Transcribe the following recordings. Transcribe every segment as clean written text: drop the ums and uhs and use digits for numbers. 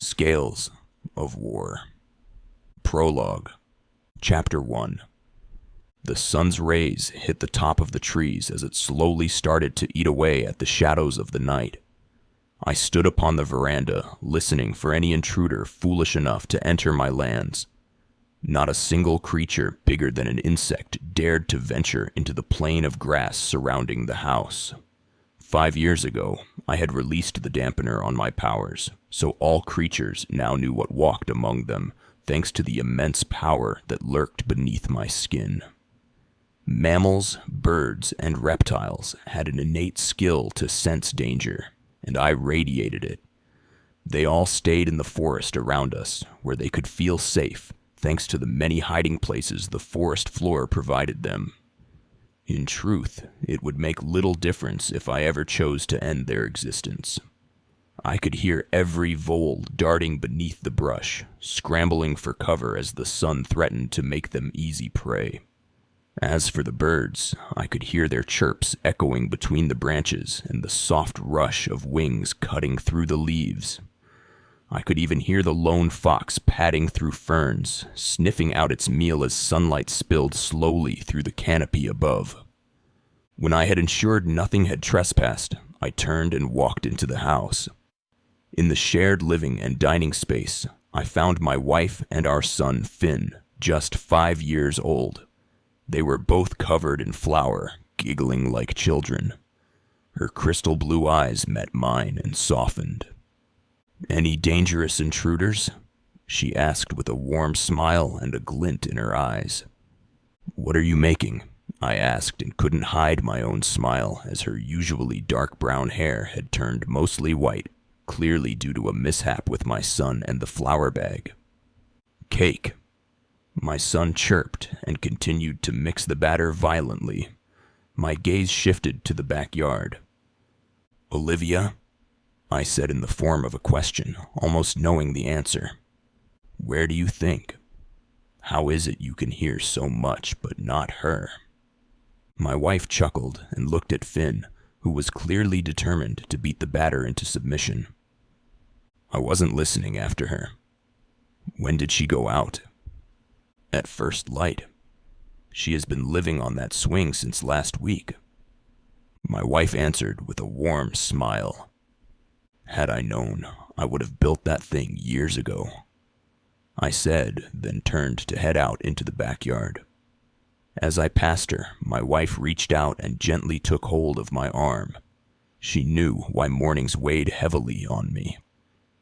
Scales of War. Prologue. Chapter 1. The sun's rays hit the top of the trees as it slowly started to eat away at the shadows of the night. I stood upon the veranda, listening for any intruder foolish enough to enter my lands. Not a single creature bigger than an insect dared to venture into the plain of grass surrounding the house. 5 years ago, I had released the dampener on my powers, so all creatures now knew what walked among them, thanks to the immense power that lurked beneath my skin. Mammals, birds, and reptiles had an innate skill to sense danger, and I radiated it. They all stayed in the forest around us, where they could feel safe, thanks to the many hiding places the forest floor provided them. In truth, it would make little difference if I ever chose to end their existence. I could hear every vole darting beneath the brush, scrambling for cover as the sun threatened to make them easy prey. As for the birds, I could hear their chirps echoing between the branches and the soft rush of wings cutting through the leaves. I could even hear the lone fox padding through ferns, sniffing out its meal as sunlight spilled slowly through the canopy above. When I had ensured nothing had trespassed, I turned and walked into the house. In the shared living and dining space, I found my wife and our son Finn, just 5 years old. They were both covered in flour, giggling like children. Her crystal blue eyes met mine and softened. "Any dangerous intruders?" she asked with a warm smile and a glint in her eyes. "What are you making?" I asked, and couldn't hide my own smile as her usually dark brown hair had turned mostly white, clearly due to a mishap with my son and the flour bag. "Cake." My son chirped and continued to mix the batter violently. My gaze shifted to the backyard. "Olivia?" I said in the form of a question, almost knowing the answer. "Where do you think? How is it you can hear so much but not her?" My wife chuckled and looked at Finn, who was clearly determined to beat the batter into submission. "I wasn't listening after her." "When did she go out?" "At first light. She has been living on that swing since last week." My wife answered with a warm smile. "Had I known, I would have built that thing years ago," I said, then turned to head out into the backyard. As I passed her, my wife reached out and gently took hold of my arm. She knew why mornings weighed heavily on me.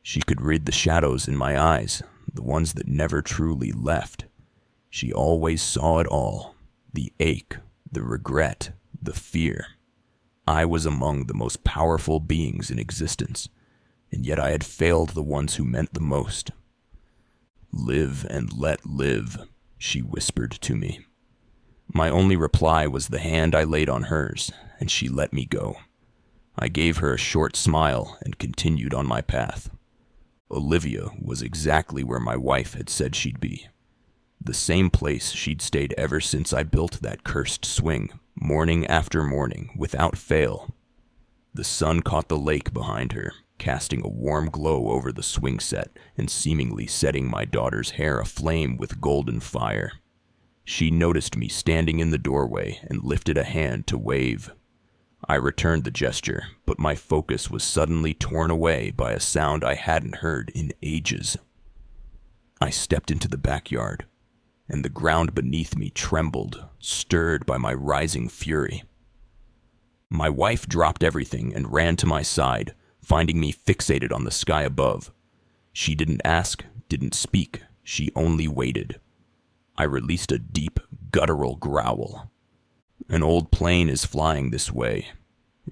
She could read the shadows in my eyes, the ones that never truly left. She always saw it all, the ache, the regret, the fear. I was among the most powerful beings in existence, and yet I had failed the ones who meant the most. "Live and let live," she whispered to me. My only reply was the hand I laid on hers, and she let me go. I gave her a short smile and continued on my path. Olivia was exactly where my wife had said she'd be. The same place she'd stayed ever since I built that cursed swing, morning after morning, without fail. The sun caught the lake behind her, casting a warm glow over the swing set and seemingly setting my daughter's hair aflame with golden fire. She noticed me standing in the doorway and lifted a hand to wave. I returned the gesture, but my focus was suddenly torn away by a sound I hadn't heard in ages. I stepped into the backyard, and the ground beneath me trembled, stirred by my rising fury. My wife dropped everything and ran to my side, finding me fixated on the sky above. She didn't ask, didn't speak, she only waited. I released a deep, guttural growl. "An old plane is flying this way.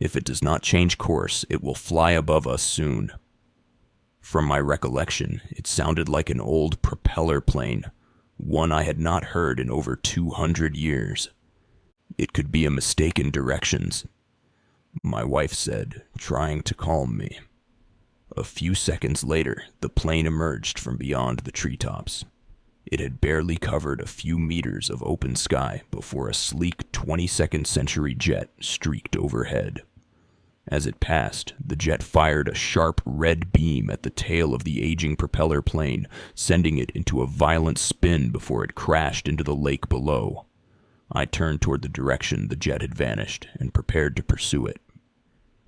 If it does not change course, it will fly above us soon." From my recollection, it sounded like an old propeller plane, one I had not heard in over 200 years. "It could be a mistake in directions," my wife said, trying to calm me. A few seconds later, the plane emerged from beyond the treetops. It had barely covered a few meters of open sky before a sleek 22nd century jet streaked overhead. As it passed, the jet fired a sharp red beam at the tail of the aging propeller plane, sending it into a violent spin before it crashed into the lake below. I turned toward the direction the jet had vanished and prepared to pursue it.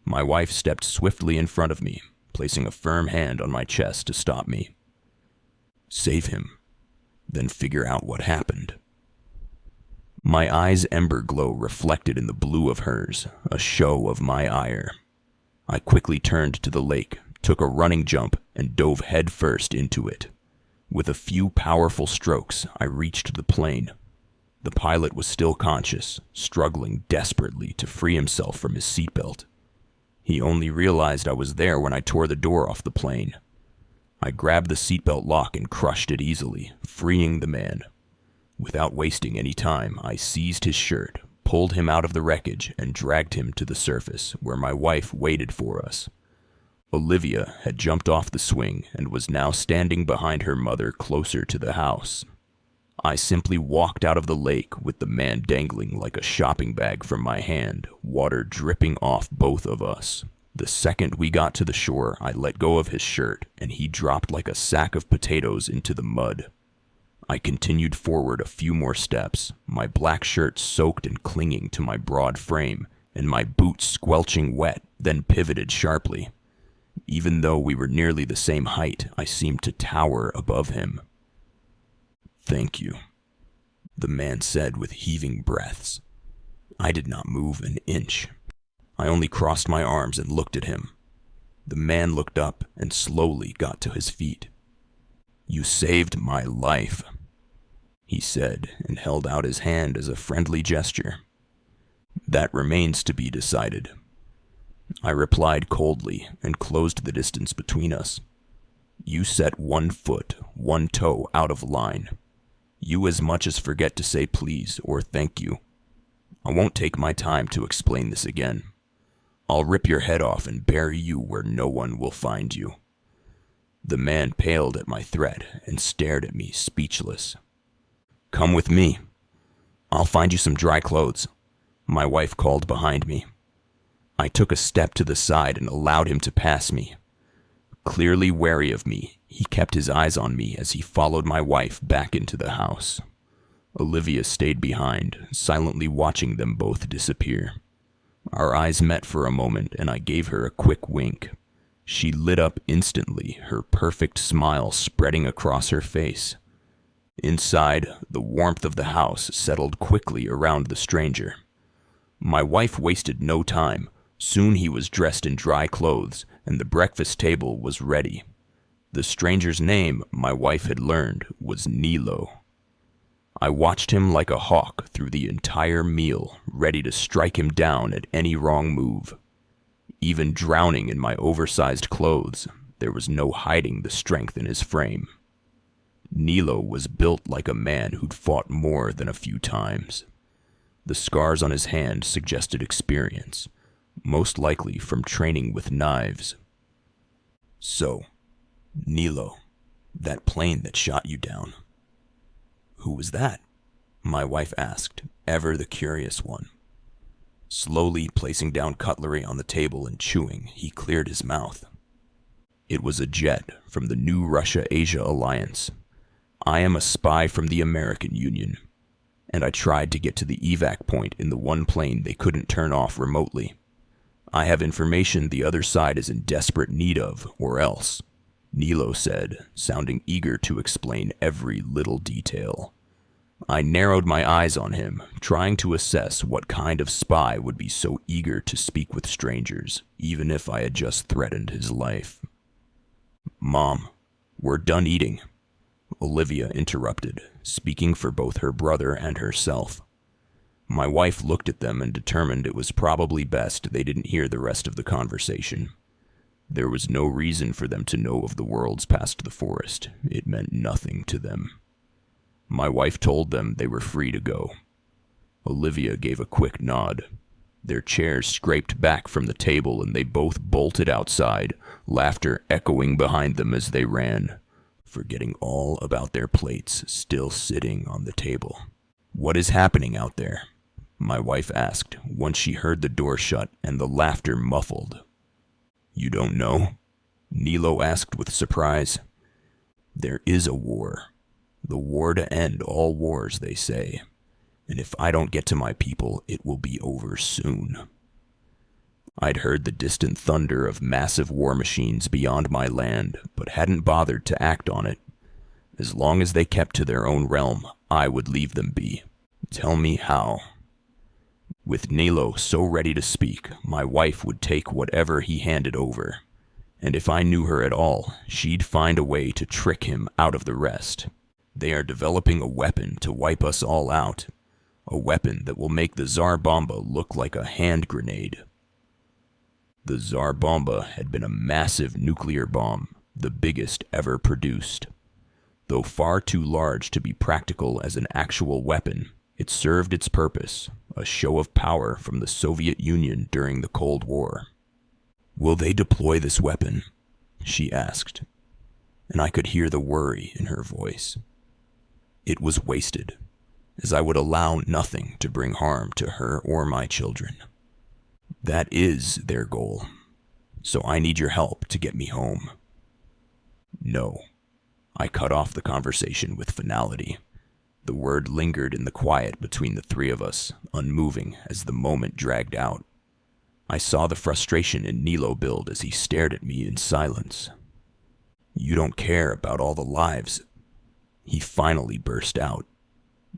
My wife stepped swiftly in front of me, placing a firm hand on my chest to stop me. "Save him, then figure out what happened." My eyes' ember glow reflected in the blue of hers, a show of my ire. I quickly turned to the lake, took a running jump, and dove headfirst into it. With a few powerful strokes, I reached the plane. The pilot was still conscious, struggling desperately to free himself from his seatbelt. He only realized I was there when I tore the door off the plane. I grabbed the seatbelt lock and crushed it easily, freeing the man. Without wasting any time, I seized his shirt, pulled him out of the wreckage, and dragged him to the surface, where my wife waited for us. Olivia had jumped off the swing and was now standing behind her mother closer to the house. I simply walked out of the lake with the man dangling like a shopping bag from my hand, water dripping off both of us. The second we got to the shore, I let go of his shirt, and he dropped like a sack of potatoes into the mud. I continued forward a few more steps, my black shirt soaked and clinging to my broad frame, and my boots squelching wet, then pivoted sharply. Even though we were nearly the same height, I seemed to tower above him. "Thank you," the man said with heaving breaths. I did not move an inch. I only crossed my arms and looked at him. The man looked up and slowly got to his feet. "You saved my life," he said, and held out his hand as a friendly gesture. "That remains to be decided." I replied coldly and closed the distance between us. "You set 1 foot, 1 toe out of line. You as much as forget to say please or thank you. I won't take my time to explain this again. I'll rip your head off and bury you where no one will find you." The man paled at my threat and stared at me, speechless. "Come with me. I'll find you some dry clothes," my wife called behind me. I took a step to the side and allowed him to pass me. Clearly wary of me, he kept his eyes on me as he followed my wife back into the house. Olivia stayed behind, silently watching them both disappear. Our eyes met for a moment, and I gave her a quick wink. She lit up instantly, her perfect smile spreading across her face. Inside, the warmth of the house settled quickly around the stranger. My wife wasted no time. Soon he was dressed in dry clothes, and the breakfast table was ready. The stranger's name, my wife had learned, was Nilo. I watched him like a hawk through the entire meal, ready to strike him down at any wrong move. Even drowning in my oversized clothes, there was no hiding the strength in his frame. Nilo was built like a man who'd fought more than a few times. The scars on his hand suggested experience, most likely from training with knives. "So, Nilo, that plane that shot you down. Who was that?" my wife asked, ever the curious one. Slowly placing down cutlery on the table and chewing, he cleared his mouth. "It was a jet from the New Russia-Asia Alliance. I am a spy from the American Union, and I tried to get to the evac point in the one plane they couldn't turn off remotely. I have information the other side is in desperate need of, or else," Nilo said, sounding eager to explain every little detail. I narrowed my eyes on him, trying to assess what kind of spy would be so eager to speak with strangers, even if I had just threatened his life. "Mom, we're done eating," Olivia interrupted, speaking for both her brother and herself. My wife looked at them and determined it was probably best they didn't hear the rest of the conversation. There was no reason for them to know of the worlds past the forest. It meant nothing to them. My wife told them they were free to go. Olivia gave a quick nod. Their chairs scraped back from the table and they both bolted outside, laughter echoing behind them as they ran, forgetting all about their plates still sitting on the table. "What is happening out there?" my wife asked once she heard the door shut and the laughter muffled. You don't know? Nilo asked with surprise. There is a war. The war to end all wars, they say. And if I don't get to my people, it will be over soon. I'd heard the distant thunder of massive war machines beyond my land, but hadn't bothered to act on it. As long as they kept to their own realm, I would leave them be. Tell me how. With Nilo so ready to speak, my wife would take whatever he handed over. And if I knew her at all, she'd find a way to trick him out of the rest. They are developing a weapon to wipe us all out. A weapon that will make the Tsar Bomba look like a hand grenade. The Tsar Bomba had been a massive nuclear bomb, the biggest ever produced. Though far too large to be practical as an actual weapon, it served its purpose, a show of power from the Soviet Union during the Cold War. Will they deploy this weapon? She asked, and I could hear the worry in her voice. It was wasted, as I would allow nothing to bring harm to her or my children. That is their goal, so I need your help to get me home. No, I cut off the conversation with finality. The word lingered in the quiet between the three of us, unmoving as the moment dragged out. I saw the frustration in Nilo build as he stared at me in silence. You don't care about all the lives. He finally burst out.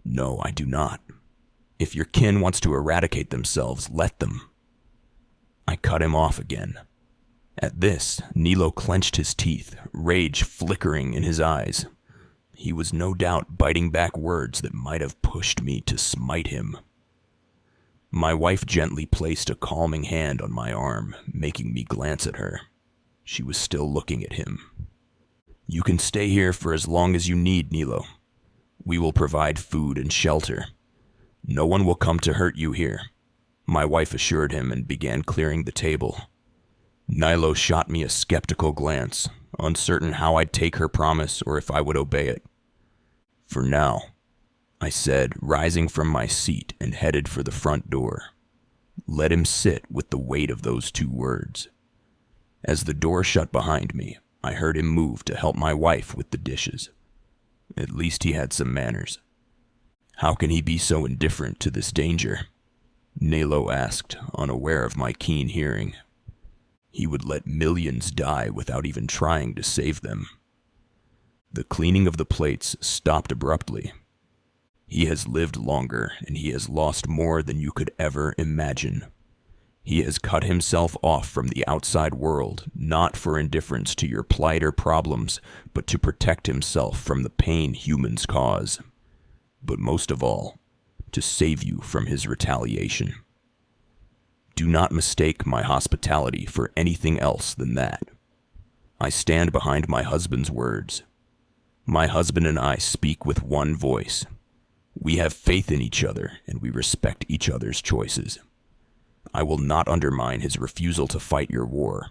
No, I do not. If your kin wants to eradicate themselves, let them. I cut him off again. At this, Nilo clenched his teeth, rage flickering in his eyes. He was no doubt biting back words that might have pushed me to smite him. My wife gently placed a calming hand on my arm, making me glance at her. She was still looking at him. You can stay here for as long as you need, Nilo. We will provide food and shelter. No one will come to hurt you here, my wife assured him and began clearing the table. Nilo shot me a skeptical glance, uncertain how I'd take her promise or if I would obey it. For now, I said, rising from my seat and headed for the front door. Let him sit with the weight of those two words. As the door shut behind me, I heard him move to help my wife with the dishes. At least he had some manners. How can he be so indifferent to this danger? Nilo asked, unaware of my keen hearing. He would let millions die without even trying to save them. The cleaning of the plates stopped abruptly. He has lived longer, and he has lost more than you could ever imagine. He has cut himself off from the outside world, not for indifference to your plight or problems, but to protect himself from the pain humans cause. But most of all, to save you from his retaliation. Do not mistake my hospitality for anything else than that. I stand behind my husband's words. My husband and I speak with one voice. We have faith in each other, and we respect each other's choices. I will not undermine his refusal to fight your war,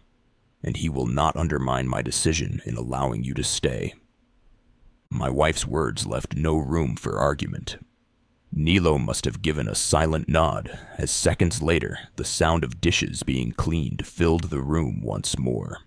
and he will not undermine my decision in allowing you to stay. My wife's words left no room for argument. Nilo must have given a silent nod, as seconds later, the sound of dishes being cleaned filled the room once more.